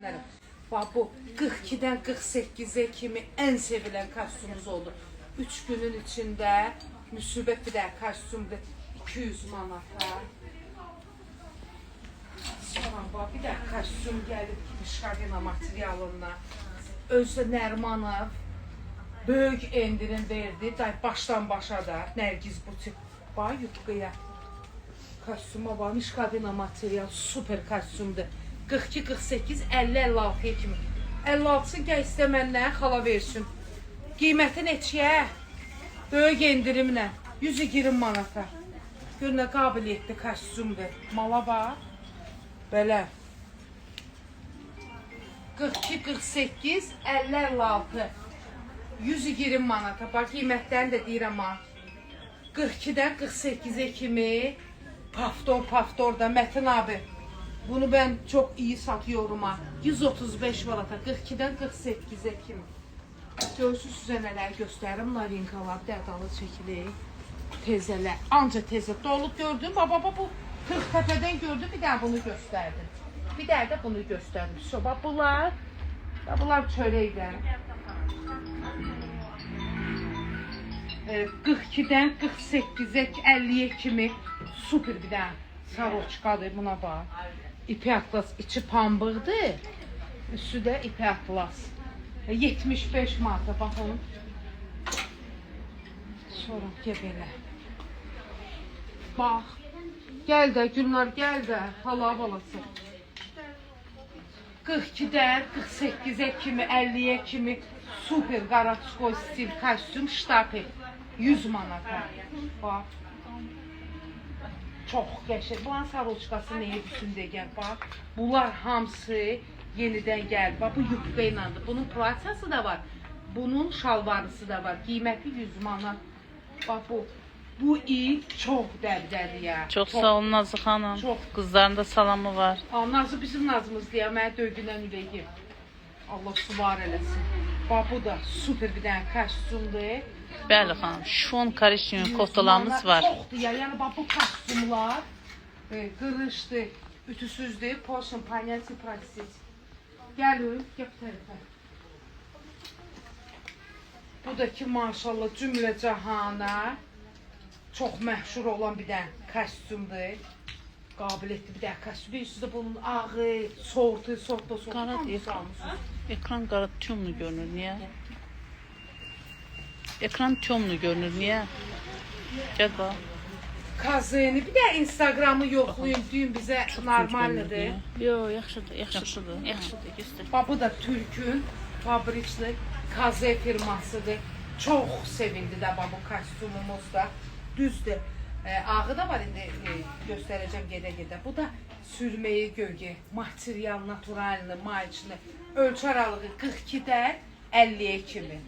Bax bu 42-dən 48-ə kimi ən sevilən kostyumumuz oldu. 3 günün içində müsibət bir də kostyumda 200 manata. Sonra bax bir də kostyum gəlib Mişkadina materialından. Özdə Nərmanov böyük endirim verdi. Başdan başa da Nərgiz butik. Bax yubqaya. Kostyuma bax Mişkadina material super kostyumdur. 42, 48, 50, 56 kimi. 56'sı gəl istə məndən xala versin. Qiyməti neçəyə? Böyük endirimlə 120 manata. Gör nə qabiliyyətli kostyumdur. Mala bax. Belə. 42, 48, 50, 56. 120 manata. Bax qiymətlərini də deyirəm ha. 42-dən 48'ə kimi paftor da Mətin abi. Bunu ben çok iyi satıyorum ha. 135 manata 42'den 48'e kimi. Görsünüz sizə nələr göstərim. Narinkalar, dədalı çəkilir. Tezələr. Anca tezə dolub gördüm. Baba bu 40 təpədən gördüm. Bir də bunu göstərdim. Bir də bunu göstərdim. Soba bunlar. Bunlar çörəklər. 42'den 48'e 50'ye kimi super bir də saroçkadır. Buna bax. İpi atlas, içi pambıqdır, üstü də ipi atlas. 75 manata, baxın. Sonra belə. Bax, gəl də, Gülnar, gəl də, hala balası. 42'dən 48'ə kimi, 50'ye kimi super qaratskoy stil kostyum ştapi. 100 manata. Bax. Çox qəşəng. Bunun saroçkası nəyə bütündə gəl, bax. Bunlar hamısı yenidən gəl. Bax, bu yubqa iləndir. Bunun plasiyası da var. Bunun şalvarısı da var. Qiyməti 100 manat. Bax, bu ip çox dəbdədir ya. Çox sağ olun Nazlı xanım. Çox. Qızların da salamı var. Nazlı bizim nazımız deyə, mənə döydündən ürəyim. Allah suvar eləsin. Bax, bu da super bir dənə kostyumdur. Bəli xanım, şon korичневый koftalarımız var. Çoxdur ya, yəni bax bu kostyumlar qırışdır, ütüsüzdür, portion, panyansi, praksis. Gəlin, gəp tərəfə. Bu da ki, maşallah, cümlə cahana çox məşhur olan bir dənə kostyumdur. Qabiliyyətli bir dənə kostyum. Bilirsiniz də bunun ağı, sortu. Ekran qara tümlü görünür, niyə? Ekran tümlü görünür, niyə? Gəl bax. Kazını bir də Instagramı yoxlayın, düyün bizə normaldır. Yox, yaxşıdır. Yaxşıdır, göstər. Bax, bu da Türk'ün fabrikli Kaze firmasıdır. Çox sevindi də bu kostyumumuz da. Düzdür. Ağı da var indi göstərəcəm gedə-gedə. Bu da sürməyi gölge, material, naturalni, mayçlı. Ölçü aralığı 42'dən 50'ye kimi.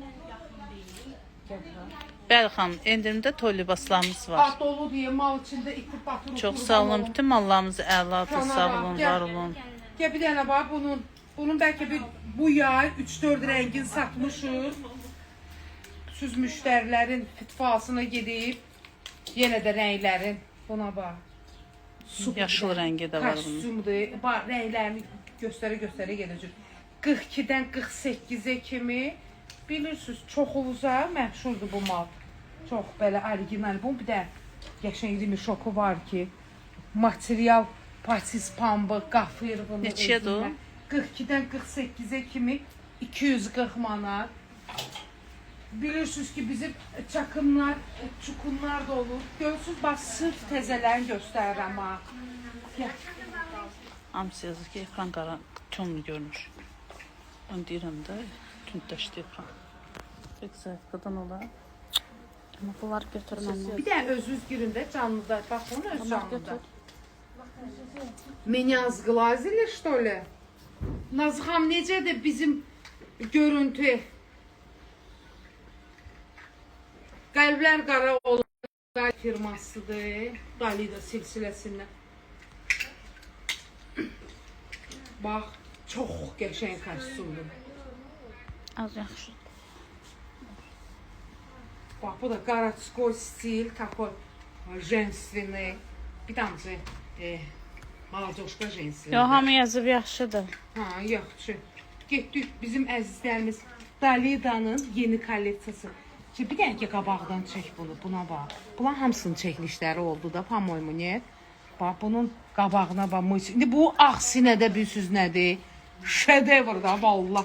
Bəli xanım, endirimdə toy libaslarımız var. At dolu deyə mal içində itib batırıb. Çox sağ olun, bütün mallarımız əladır, sağ olun, var olun. Gəl bir dənə bax, bunun bəlkə bu yay 3-4 rəngin satmışıq. Siz müştərilərin fitfasına gedib, yenə də rənglərin, buna bax. Yaşıl rəngi də var bunun. Kostyumdur, bax, rənglərini göstərə gedəcək. 42'dən 48'ə kimi, bilirsiniz, çoxunuza məşhurdur bu mal. Çox belə orijinal. Bunun bir də qəşəngli şoku var ki, material, patis, pambıq, qafir. Neçədir o? 42'dən 48'ə kimi 240 manat. Bilirsiniz ki, bizim çakımlar, çukunlar da olur. Görürsünüz, bax, sırf təzələrini göstərirəm ha. Hamısı yazır ki, ekran qara tümlü görünür. Onu deyirəm də, tündləşdi ekran. Pek zayıfqadan olar. Amma bunları götürməm. Bir də özünüz girin də canlıda. Bax, onu öz canlıda. Меня сглазили, что ли? Nazxam necədir bizim görüntü? Qəlblər qara olan firmasıdır. Dalida silsiləsindən. Bax, çox qəşəng kostyumdur. Az yaxşı. Bax, bu da городской stil, такой женственный. Bir damcı Malacoşka jensi. Yo, hamı yazıb yaxşıdır. Ha, yaxşı. Getdik bizim əzizlərimiz Dalidanın yeni kolleksiyası. Şimdi bir dənə ki qabaqdan çək bunu, buna bax. Bunlar hamısının çəkilişləri oldu da, pamoymu ne? Bax bunun qabağına bax. İndi bu ağ sinədə bilsiz nədir? Şedevr da vallah.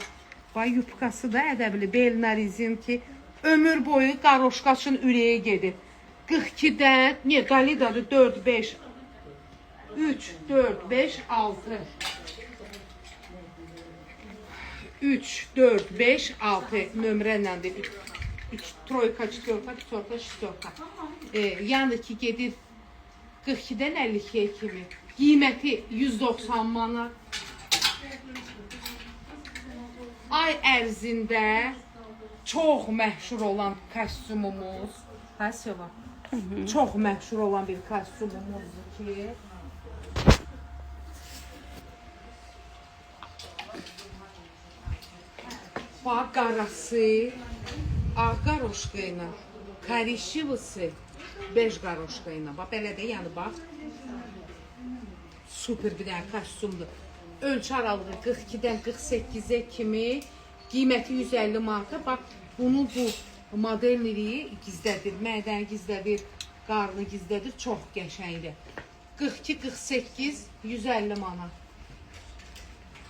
Bax yupkası da ədəbli belnarizm ki ömür boyu qaroşqaçın ürəyə gedir. 42-dən, niyə Dalidadır 4 5 3 4 5 6 3 4 5 6 nömrəylə də 3 troyka, çitorka, çitorka, çitorka. Yandakı gedir 42-dən 52-yə kimi. Qiyməti 190 manat. Ay ərzində çox məşhur olan kostyumumuz. Hə, Seva? Çox məşhur olan bir kostyumumuzdur ki. Bax, qarası, ağ qaroşqa ilə, korişivisi, bej qaroşqa ilə. Bax, belə də, yəni bax, super bir dənə kostyumdur. Ölçü aralığı 42-dən 48-ə kimi, qiyməti 150 manata. Bax, bunu bu modelləri gizlədir, mədəni gizlədir, qarnı gizlədir, çox qəşəngdir. 42-48, 150 manat.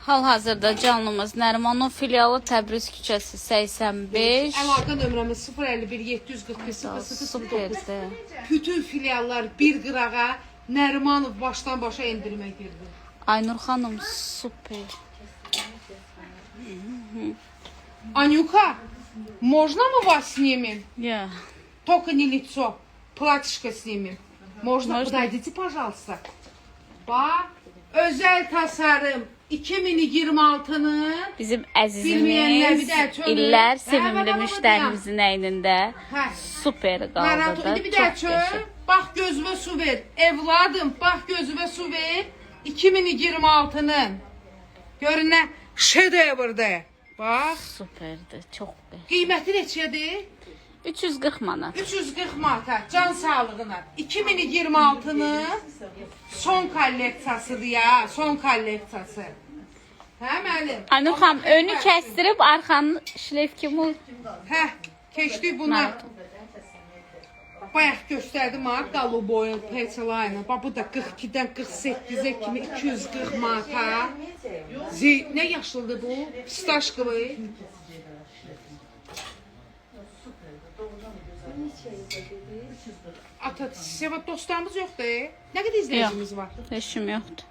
Hal-hazırda canlımız Nərimanov filialı Təbriz küçəsi 85. Əlaqə nömrəmiz 051 741 0009. Superdir. Bütün filiallar bir qırağa Nərimanov başdan başa endirmə girdi. Aynur xanım super. Анюка, можно мы вас снимем? Ya. Только не лицо, платьишко снимем. Можно? Подойдите, пожалуйста. Bak, özel tasarım 2026'nın Bizim Bilməyənlər əzizimiz bir də çölü. illər Hə, sevimli hə, müştərimizin əynində Hə. super Narahat, qaldı da. indi bir də çöl. Bax gözümə su ver. Evladım, bax gözümə su ver. 2026'nın. Görün nə şedevrdir. Bax, Superdir, çox be. qiyməti neçədir? 340 manat. 340 manata, can sağlığına. 2026'nın son kolleksiyasıdır ya, son kolleksiyası. Hə müəllim? Aynur xanım önü kəsdirib arxanı şlef kimi. Hə, keçdik buna. Bayaq göstərdim ha, qalı boyu, peçelayla. Bax bu da 42-dən 48-ə kimi 240 manata. Nə yaşlıdır bu? Pistaşqılı. Ata, Seva dostlarımız yoxdur. Nə qədər izləyicimiz var? Heç yoxdur.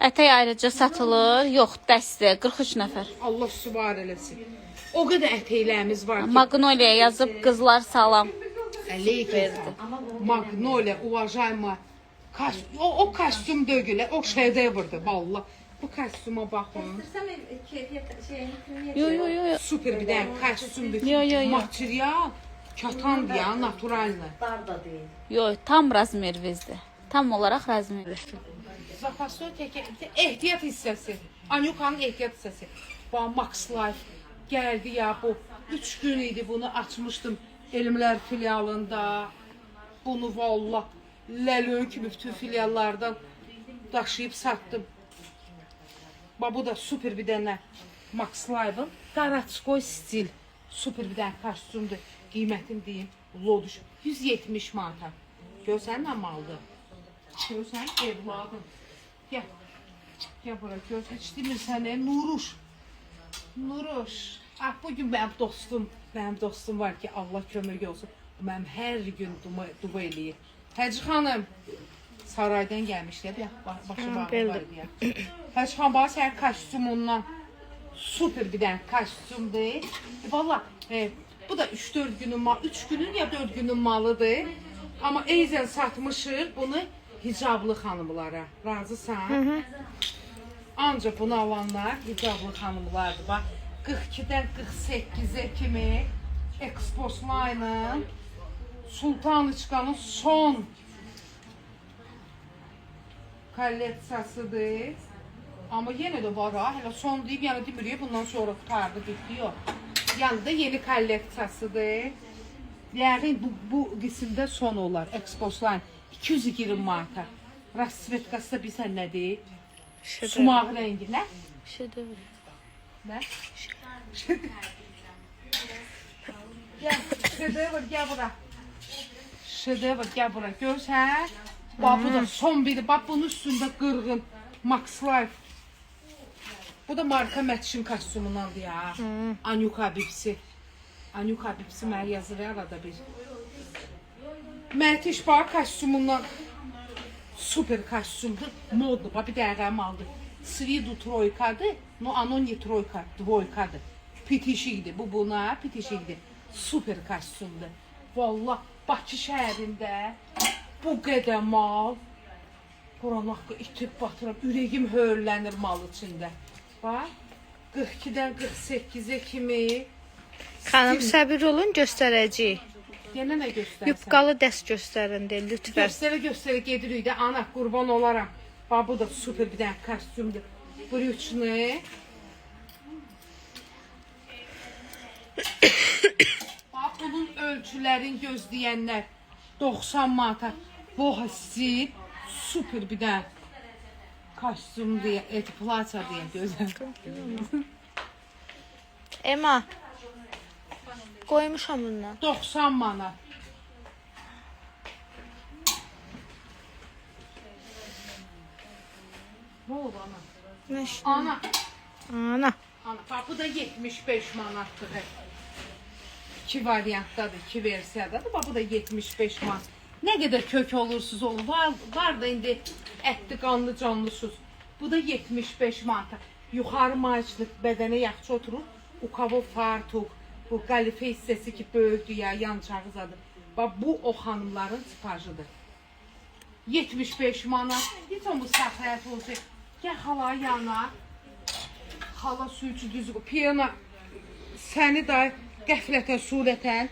Ətək ayrıca satılır. Yox, dəstə 43 nəfər. Allah süvar eləsin. O qədər ətəklərimiz var ki. Magnolia yazıb qızlar salam. Əleyhissalam. Magnolia, уважаемая. O kostyum dögülə, o şedevrdir valla. Bu kostyuma baxın. Yo. Super bir dənə kostyumdur. Yo. Material katandır ya, naturalni. Dar da değil. Yo, tam razmervizdir. Tam olaraq razmervizdir. Zapastoy ehtiyat hissəsi. Anyukanın ehtiyat hissəsi. Bax Max Life gəldi ya bu. 3 gün idi bunu açmışdım Elmlər filialında. Bunu valla ləlön kimi bütün filiallardan daşıyıb satdım. Bax bu da super bir dənə Max Life'ın Qaratskoy stil. Super bir dənə kostyumdur. Qiymətin deyim, loduş 170 manata. Görsən nə maldır? Görsən evladım. Gəl. Gəl bura gör. Heç demirsən Nuruş. Nuruş. Ah bugün mənim dostum var ki Allah kömürgə olsun. Mənim hər gün dua eləyir. Hacı xanım saraydan gəlmişlər ya. Başı bağlı var ya. Hacı xan bax sənin kostyumundan super bir dənə kostyumdur. Valla bu da 3-4 günün malı, 3 günün ya 4 günün malıdır. Amma eyzən satmışıq bunu hicablı xanımlara. Razısan? Ancaq bunu alanlar hicablı xanımlardır. Bax 42-dən 48-ə kimi Expos Line-ın Sultanıçkanın son kolleksiyasıdır. Amma yenə də var ha, hələ son deyib, yəni demirik, bundan sonra qutardı, bitdi, yox. Yəni da yeni kolleksiyasıdır. Yəni bu qismdə son olar, Expos Line 220 manata. Rasvetkası da bilsən nədir? Şedevr. Sumaq rəngi, nə? Şedevr. Nə? Gəl, şedevr, gəl bura. Şedevr, gəl bura. Görsən? Bax, bu da son biri. Bax, bunun üstündə qırğın. Max Life. Bu da marka Mətşin kostyumundandır ya. Anyuka bibisi. Anyuka bibisi mənə yazır arada bir. Mərtiş bax kostyumundan. Super kostyumdur. Modlu. Bax, bir dəqiqəm aldı. Svidu troykadır. No, ano ne troyka, dvoykadır. Pitişikdir. Bu buna pitişikdir. Super kostyumdur. Vallahi Bakı şəhərində bu qədər mal. Buranın haqqı itib batıram. Ürəyim hörlənir mal içində. Bax. 42-dən 48-ə kimi. Xanım səbir olun, göstərəcəyik. Yenə nə göstərsən? Yubqalı dəst göstərin de, lütfən. Göstərə gedirik də. Ana, qurban olaram. Bax, bu da super bir dənə kostyumdur. Brючni. Bax, bunun ölçülərini gözləyənlər 90 manata. Boha stil. Super bir dənə kostyum deyə, plata deyə gözəm. Ema, qoymuşam bundan. 90 manat. Ne oldu ana? Ana. Ana. Ana. Bax, bu da 75 manatdır. İki variantdadır, iki versiyadadır. Bax, bu da 75 manat. Nə qədər kök olursuz olun. Var da indi ətli, qanlı, canlısız. Bu da 75 manat. Yuxarı maçlıq bədənə yaxşı oturur. Ukavo fartuk. Bu qalife hissəsi ki, böyükdür ya, yan çağızadır. Bax, bu o xanımların sipajıdır. 75 manat. Heç on bu səxrət olacaq. Gəl hala yana. Hala sürücü düzgün. Piyana səni da qəflətən, surətən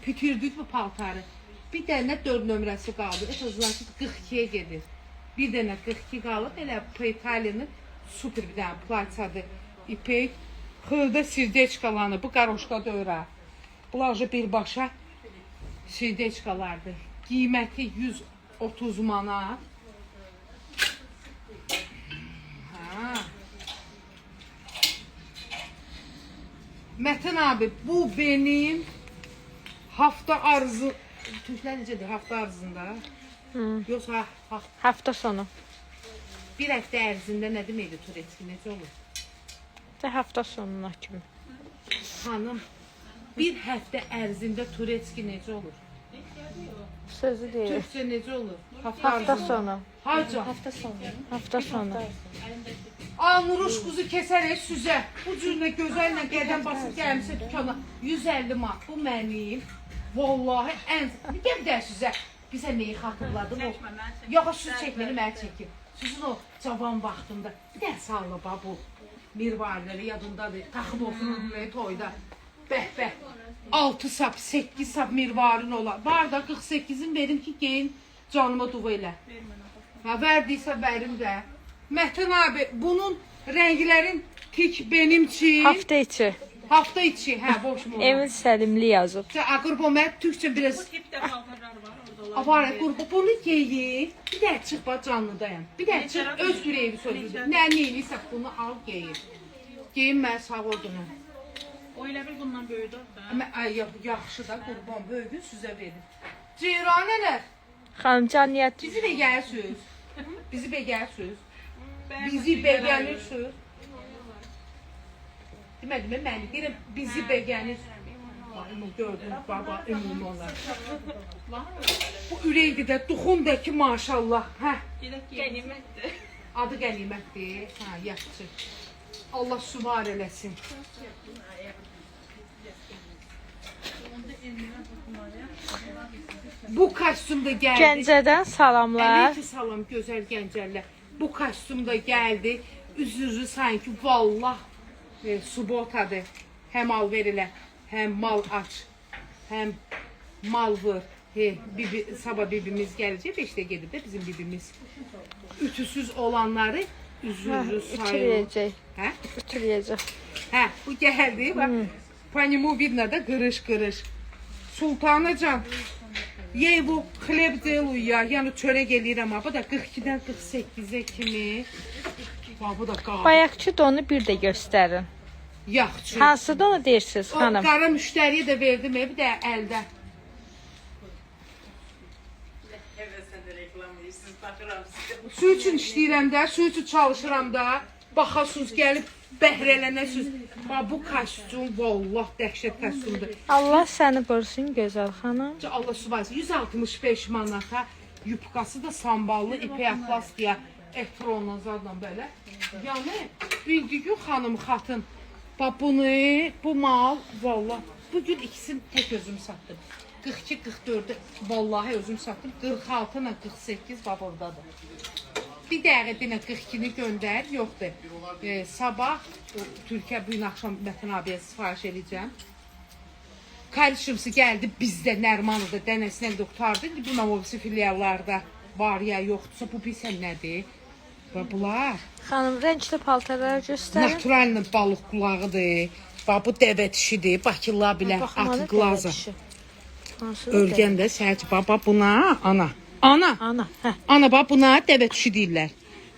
pütürdük bu paltarı. Bir dənə 4 nömrəsi qaldı. Et azından ki 42-yə gedir. Bir dənə 42 qalıb. Elə Italiyanın super bir dənə platiyadır. İpək. Xırda sirdeçkalanı. Bu qaroşka dövrə. Bunlar birbaşa sirdeçkalardır. Qiyməti 130 manat. Metin abi, bu benim hafta arzı. Türkler necədir hafta arzında? Yoxsa Hafta sonu. bir həftə ərzində nə deməkdir Turetski, necə olur? De hafta sonuna kimi. Hanım, bir həftə ərzində Turetski necə olur? Sözü deyil. Türkçə necə olur? Hafta sonu. Hacı. Hafta sonu. Alnuruş kuzu kəsərək süzə. Bu cürlə gözəllə qədəm basıb gəlmişsə dükana 150 manat. Bu mənim. Vallahi ən... Bir də süzə. Bizə neyi xatırladım o? Yox, süz çəkməni mənə çəkim. Süzün o cavan vaxtında. Bir də sağla bu. Mirvariləri yadındadır. Taxıb oturur toyda. Bəh. 6 sap, 8 sap mirvarin olar. Var da 48'in verim ki geyin canıma dua elə. Ha, verdiysə verim də. Metin abi, bunun renklerin tik benim için. Hafta içi. Hafta içi. Hə, boş mu? Emil Səlimli yazıb. Qurbo, mən Türkçe biraz... Var, qurbo, bunu giyin. Bir də çıx, bax, canlıdayım. Bir də çıx, öz ürəyi sözüdür. Nə neylisə bunu al, giyin. Giyin, mən sağ oldum. O elə bir bundan böyüdür da. Ay, yaxşı da, qurbon, böyüdür, süzə verin. Ceyranələr, Xanım Caniyyət. bizi begərsiniz. Bizi begərsiniz. Bizi begənirsiniz. Demədim, mən deyirəm, bizi begənirsiniz. Gördüm, baba, ümumi olar. Bu ürəkdir də, duxum da ki, maşallah. Qənimətdir. Adı qənimətdir. Hə, yaxşı. Allah süvar eləsin. Bu kostyum da gəldi. Gəncədən salamlar. Əleyki salam, gözəl gəncələr. Bu kostyum da gəldi. Üzürü sanki vallah subotadır. Həm al verilə, həm mal aç, həm mal vır. Sabah bibimiz gələcək, 5'də gedib də bizim bibimiz. Ütüsüz olanları üzürü sayılır. Ütüləyəcək. Hə? Ütüləyəcək. Hə, bu gəldi. Bax, panimu vidna da qırış. Sultanacan. Yey bu xleb deyil ya. Yəni çörək eləyirəm ha. Bu da 42-dən 48-ə kimi. Bax bu da qara. Bayaqçı donu bir də göstərin. Yaxşı. Hansı donu deyirsiniz O xanım? qara müştəriyə də verdim, bir də əldə. Su üçün işləyirəm də, su üçün çalışıram da. Baxasınız, gəlib bəhrələnəsiniz. Bax, bu kostyum, vallah, dəhşət kostyumdur. Allah səni qorusun gözəl xanım. Allah subhanahu 165 manata. Yupkası da samballı, ipək atlasdiya, efronla zadla belə. Yəni, bildiyi xanım xatın. Bax, bunu, bu mal, vallah, bugün ikisini tək özüm satdım. 42-44'ü vallahi özüm satdım. 46 ilə 48 bax oradadır. Bir dəqiqə 42-ni göndər, yoxdur. Sabah Türkiyə bu gün axşam Mətin abiyə sifariş edəcəm. Karışımsı gəldi bizdə Nərmanıda dənəsinə qurtardı. Bu Namovisi filiallarda var ya yoxdursa bu bilsən nədir? Və bunlar Xanım, rəngli paltarları göstərin. naturallı balıq qulağıdır. Bax bu dəvə dişidir. Bakıla bilər Baxın, at qlaza. Hansı Ölgən də səhər baba buna ana. Ana. Ana, hə. Ana bax buna dəvə dişi deyirlər.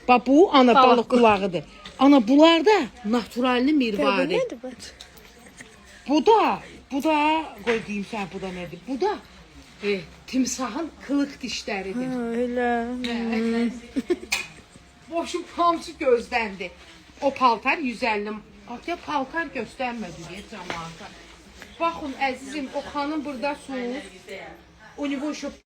Bax bu ana balıq qulağıdır. Ana bunlar da naturallı mirvari. Nədir bu? Bu da qoy deyim sən bu da nədir? Bu da timsahın qılıq dişləridir. Elə. Boşum hamısı gözləndi. O paltar 150. Hatta paltar göstərmədi deyə cəmaata. Baxın əzizim, o xanım burada sus. У него еще